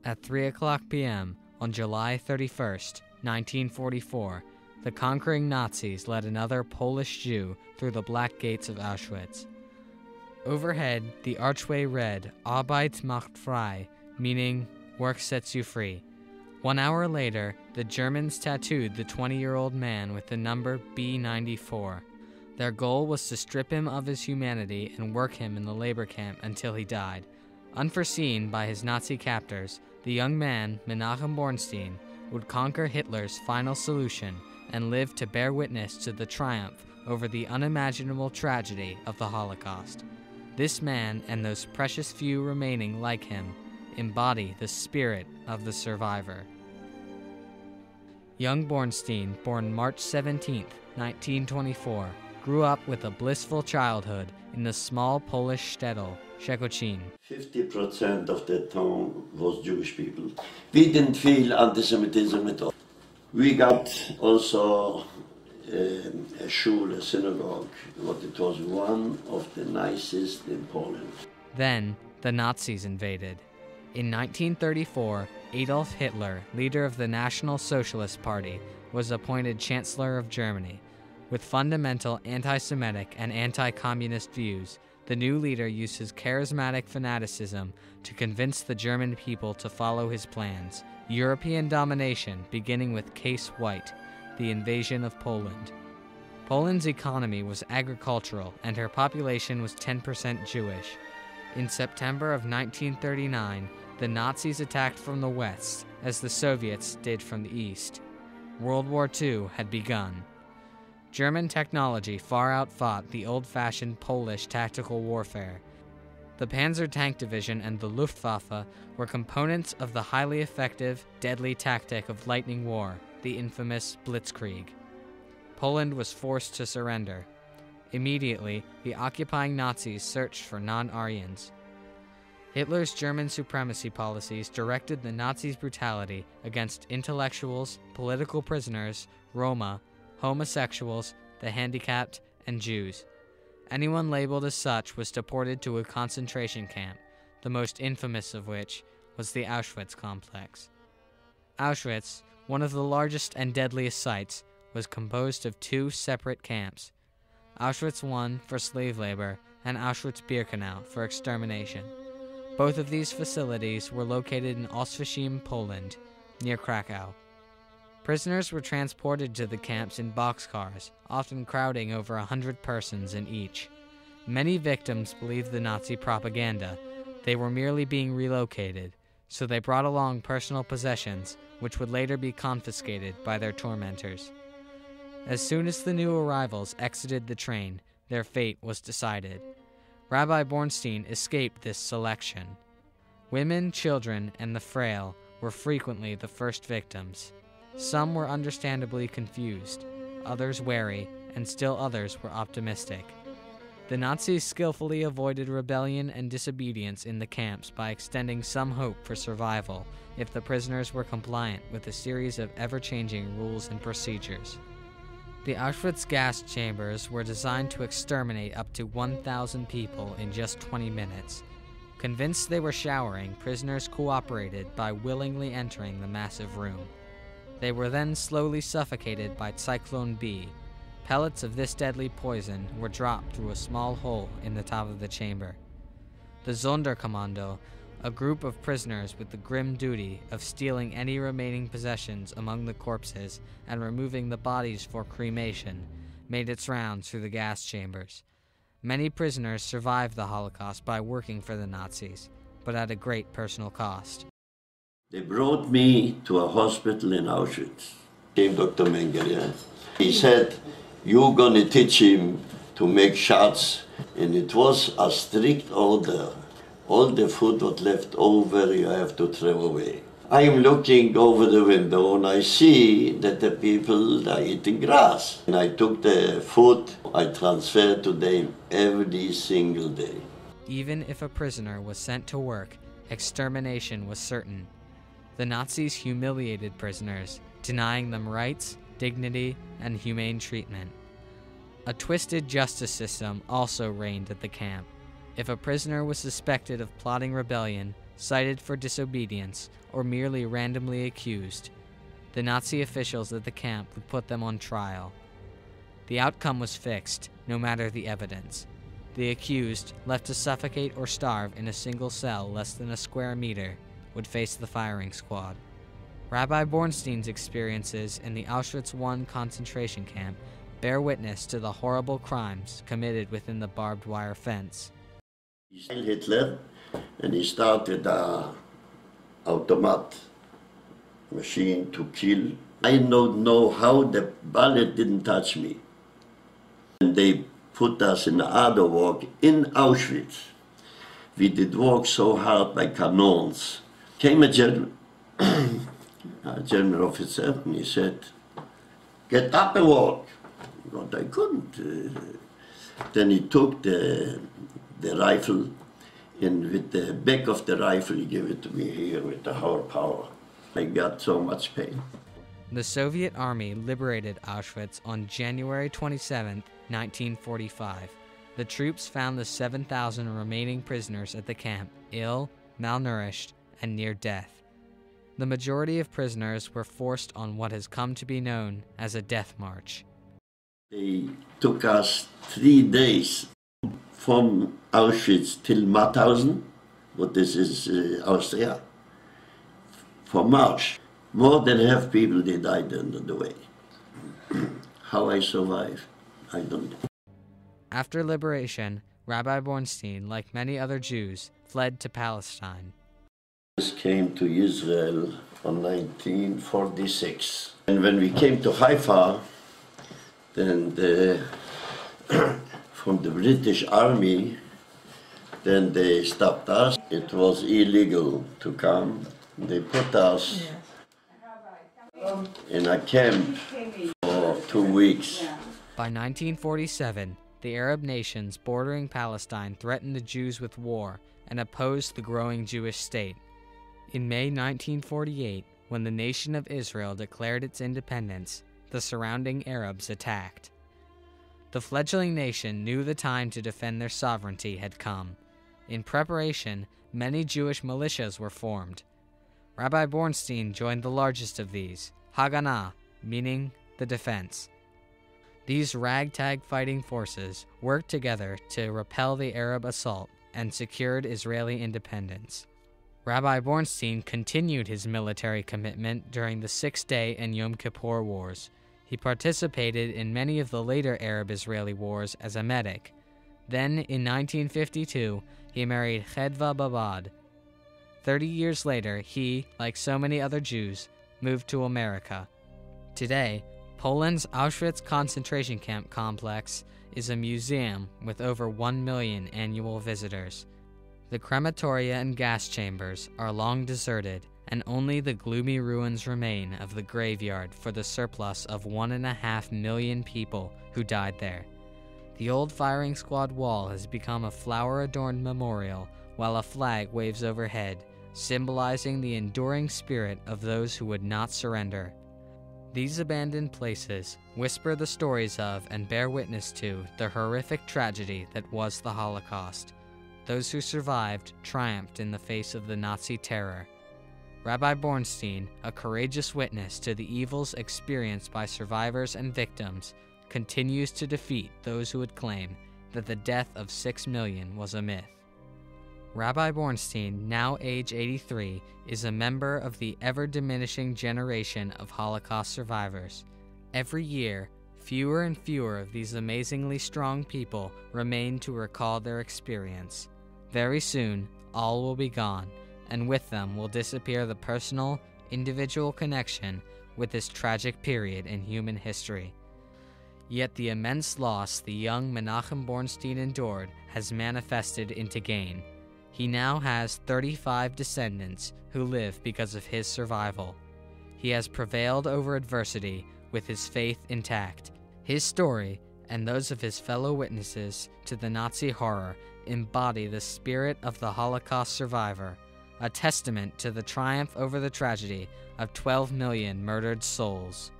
At 3 o'clock p.m. on July 31st, 1944, the conquering Nazis led another Polish Jew through the black gates of Auschwitz. Overhead, the archway read, Arbeit macht frei, meaning, work sets you free. 1 hour later, the Germans tattooed the 20-year-old man with the number B94. Their goal was to strip him of his humanity and work him in the labor camp until he died. Unforeseen by his Nazi captors, the young man, Menachem Bornstein, would conquer Hitler's final solution and live to bear witness to the triumph over the unimaginable tragedy of the Holocaust. This man and those precious few remaining like him embody the spirit of the survivor. Young Bornstein, born March 17, 1924, grew up with a blissful childhood in the small Polish shtetl, Szekocin. 50% of the town was Jewish people. We didn't feel anti-Semitism at all. We got also a shul, a synagogue, what it was one of the nicest in Poland. Then the Nazis invaded. In 1934, Adolf Hitler, leader of the National Socialist Party, was appointed Chancellor of Germany. With fundamental anti-Semitic and anti-communist views, the new leader used his charismatic fanaticism to convince the German people to follow his plans, European domination beginning with Case White, the invasion of Poland. Poland's economy was agricultural and her population was 10% Jewish. In September of 1939, the Nazis attacked from the west as the Soviets did from the east. World War II had begun. German technology far outfought the old-fashioned Polish tactical warfare. The Panzer Tank Division and the Luftwaffe were components of the highly effective, deadly tactic of lightning war, the infamous Blitzkrieg. Poland was forced to surrender. Immediately, the occupying Nazis searched for non-Aryans. Hitler's German supremacy policies directed the Nazis' brutality against intellectuals, political prisoners, Roma, homosexuals, the handicapped, and Jews. Anyone labeled as such was deported to a concentration camp, the most infamous of which was the Auschwitz complex. Auschwitz, one of the largest and deadliest sites, was composed of two separate camps, Auschwitz I for slave labor and Auschwitz-Birkenau for extermination. Both of these facilities were located in Oświęcim, Poland, near Krakow. Prisoners were transported to the camps in boxcars, often crowding over 100 persons in each. Many victims believed the Nazi propaganda. They were merely being relocated, so they brought along personal possessions, which would later be confiscated by their tormentors. As soon as the new arrivals exited the train, their fate was decided. Rabbi Bornstein escaped this selection. Women, children, and the frail were frequently the first victims. Some were understandably confused, others wary, and still others were optimistic. The Nazis skillfully avoided rebellion and disobedience in the camps by extending some hope for survival if the prisoners were compliant with a series of ever-changing rules and procedures. The Auschwitz gas chambers were designed to exterminate up to 1,000 people in just 20 minutes. Convinced they were showering, prisoners cooperated by willingly entering the massive room. They were then slowly suffocated by Cyclone B. Pellets of this deadly poison were dropped through a small hole in the top of the chamber. The Sonderkommando, a group of prisoners with the grim duty of stealing any remaining possessions among the corpses and removing the bodies for cremation, made its rounds through the gas chambers. Many prisoners survived the Holocaust by working for the Nazis, but at a great personal cost. They brought me to a hospital in Auschwitz. Came Dr. Mengele. He said, "You're gonna teach him to make shots." And it was a strict order. All the food that left over, you have to throw away. I am looking over the window and I see that the people are eating grass. And I took the food, I transferred to them every single day. Even if a prisoner was sent to work, extermination was certain. The Nazis humiliated prisoners, denying them rights, dignity, and humane treatment. A twisted justice system also reigned at the camp. If a prisoner was suspected of plotting rebellion, cited for disobedience, or merely randomly accused. The Nazi officials at the camp would put them on trial. The outcome was fixed, no matter the evidence. The accused, left to suffocate or starve in a single cell less than a square meter, would face the firing squad. Rabbi Bornstein's experiences in the Auschwitz I concentration camp bear witness to the horrible crimes committed within the barbed wire fence. Hitler, and he started an automat machine to kill. I don't know how the bullet didn't touch me. And they put us in other work in Auschwitz. We did work so hard by cannons. Came a German officer, and he said, "Get up and walk." But I couldn't. Then he took the rifle, and with the back of the rifle, he gave it to me here with the whole power. I got so much pain. The Soviet Army liberated Auschwitz on January 27, 1945. The troops found the 7,000 remaining prisoners at the camp ill, malnourished, and near death. The majority of prisoners were forced on what has come to be known as a death march. They took us 3 days from Auschwitz till Mauthausen, but this is Austria, for march. More than half people, they died under the way. How I survived, I don't know. After liberation, Rabbi Bornstein, like many other Jews, fled to Palestine. We came to Israel in 1946. And when we came to Haifa, then from the British Army, then they stopped us. It was illegal to come. They put us in a camp for 2 weeks. By 1947, the Arab nations bordering Palestine threatened the Jews with war and opposed the growing Jewish state. In May 1948, when the nation of Israel declared its independence, the surrounding Arabs attacked. The fledgling nation knew the time to defend their sovereignty had come. In preparation, many Jewish militias were formed. Rabbi Bornstein joined the largest of these, Haganah, meaning the defense. These ragtag fighting forces worked together to repel the Arab assault and secured Israeli independence. Rabbi Bornstein continued his military commitment during the Six-Day and Yom Kippur Wars. He participated in many of the later Arab-Israeli wars as a medic. Then, in 1952, he married Chedva Babad. 30 years later, he, like so many other Jews, moved to America. Today, Poland's Auschwitz concentration camp complex is a museum with over 1 million annual visitors. The crematoria and gas chambers are long deserted, and only the gloomy ruins remain of the graveyard for the surplus of 1.5 million people who died there. The old firing squad wall has become a flower-adorned memorial, while a flag waves overhead, symbolizing the enduring spirit of those who would not surrender. These abandoned places whisper the stories of and bear witness to the horrific tragedy that was the Holocaust. Those who survived triumphed in the face of the Nazi terror. Rabbi Bornstein, a courageous witness to the evils experienced by survivors and victims, continues to defeat those who would claim that the death of 6 million was a myth. Rabbi Bornstein, now age 83, is a member of the ever-diminishing generation of Holocaust survivors. Every year, fewer and fewer of these amazingly strong people remain to recall their experience. Very soon, all will be gone, and with them will disappear the personal, individual connection with this tragic period in human history. Yet the immense loss the young Menachem Bornstein endured has manifested into gain. He now has 35 descendants who live because of his survival. He has prevailed over adversity with his faith intact. His story, and those of his fellow witnesses to the Nazi horror, embody the spirit of the Holocaust survivor, a testament to the triumph over the tragedy of 12 million murdered souls.